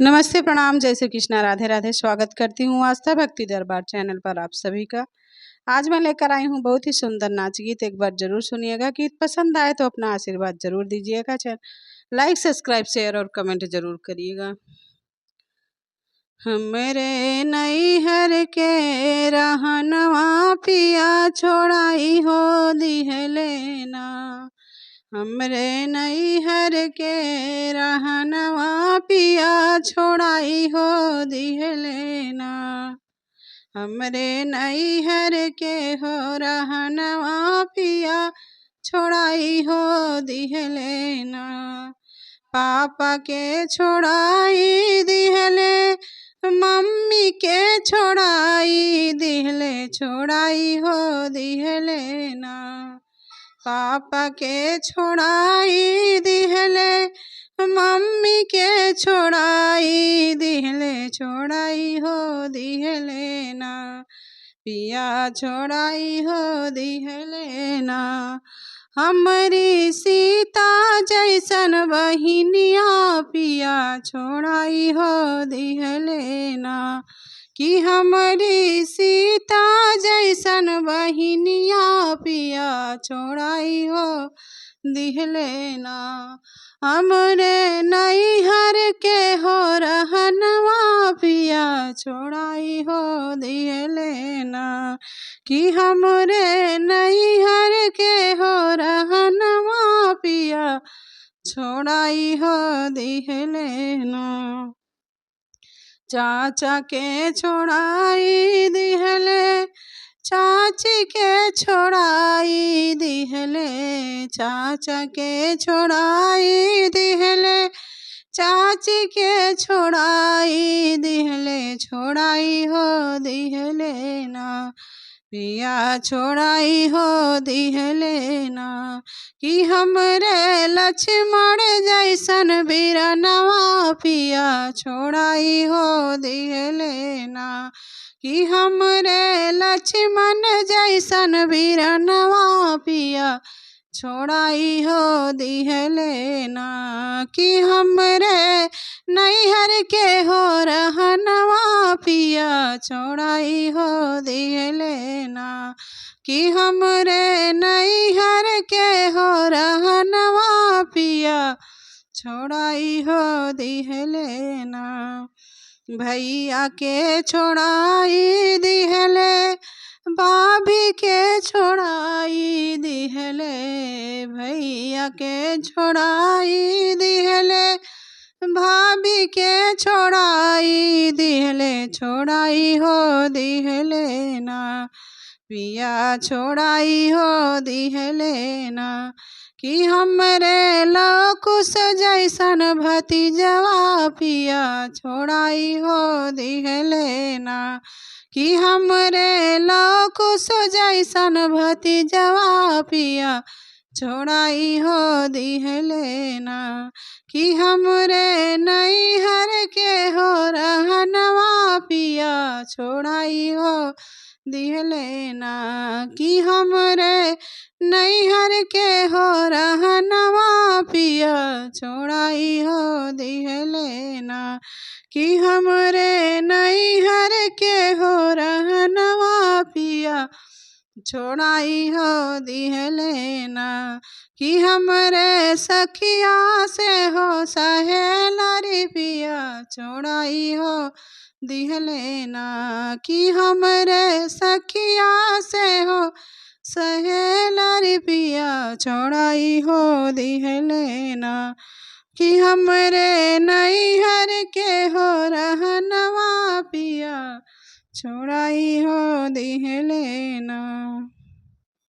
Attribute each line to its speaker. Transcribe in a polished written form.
Speaker 1: नमस्ते, प्रणाम, जय श्री कृष्णा, राधे राधे। स्वागत करती हूँ आस्था भक्ति दरबार चैनल पर आप सभी का। आज मैं लेकर आई हूँ बहुत ही सुंदर नाच गीत। एक बार जरूर सुनिएगा। गीत पसंद आए तो अपना आशीर्वाद जरूर दीजिएगा। चैनल लाइक, सब्सक्राइब, शेयर और कमेंट जरूर करिएगा। हमरे नैहर के रहनवा पिया छोड़ाई हो दिहलेना। हमरे नैहर के रहनवा पिया छोड़ाई हो दिहलेना। हमरे नैहर के हो रहनवा पिया छोड़ाई हो दिहलेना। पापा के छोड़ाई दिहले, मम्मी के छोड़ाई दिहले, छोड़ाई हो दिहलेना। पापा के छोड़ाई दिहले, मम्मी के छोड़ाई दिहले, छोड़ाई हो दिहलेना। पिया छोड़ाई हो दिहलेना। हमरी सीता जैसन बहिनिया पिया छोड़ाई हो दिहलेना। कि हमारी सीता जैसन बहिनिया पिया छोड़ाई हो दिहलेना। हमरे नैहर के हो रहनवा पिया छोड़ाई हो दिहलेना। कि हमरे नैहर के हो रहनवा पिया छोड़ाई हो दिहलेना। चाचा के छोड़ाई दिहले, चाची के छोड़ाई दिहले, चाचा के छोड़ाई दिहले, चाची के छोड़ाई दिहले, छोड़ाई हो दिहलेना। पिया छोड़ाई हो दिहलेना। कि हमरे लक्ष्मण जैसन बीरनवा पिया छोड़ाई हो दिहलेना। कि हमरे लक्ष्मण जैसन बीरनवा पिया छोड़ाई हो दिहलेना। कि हमरे नैहर के हो रहनवा पिया छोड़ाई हो दिहलेना। कि हमरे नैहर के हो रहनवा पिया छोड़ाई हो दिहलेना। भैया के छोड़ाई दिहले, भाभी के छोड़ाई दिहले, भैया के छोड़ाई दिहले, भाभी के छोड़ाई दिहले, छोड़ाई हो दिहलेना। पिया छोड़ाई हो दिहलेना। कि हमरे लकुश जैसन भतीजवा पिया छोड़ाई हो दिहलेना। कि हमरे लकुश जैसन भतीजवा पिया छोड़ाई हो दिहलेना। कि हमरे नैहर के हो रहनवा पिया छोड़ाई हो दिहलेना। कि हमरे नैहर के हो रहनवा पिया छोड़ाई हो दिहलेना। कि हमरे नैहर के हो रहनवा पिया छोड़ाई हो दिहलेना। कि हमरे सखिया से हो सहेलरी पिया छोड़ाई हो दिहलेना। कि हमरे सखिया से हो सहेलरी पिया छोड़ाई हो दिहलेना। कि हमरे नैहर के हो रहनवा पिया छोड़ाई हो दिहलेना।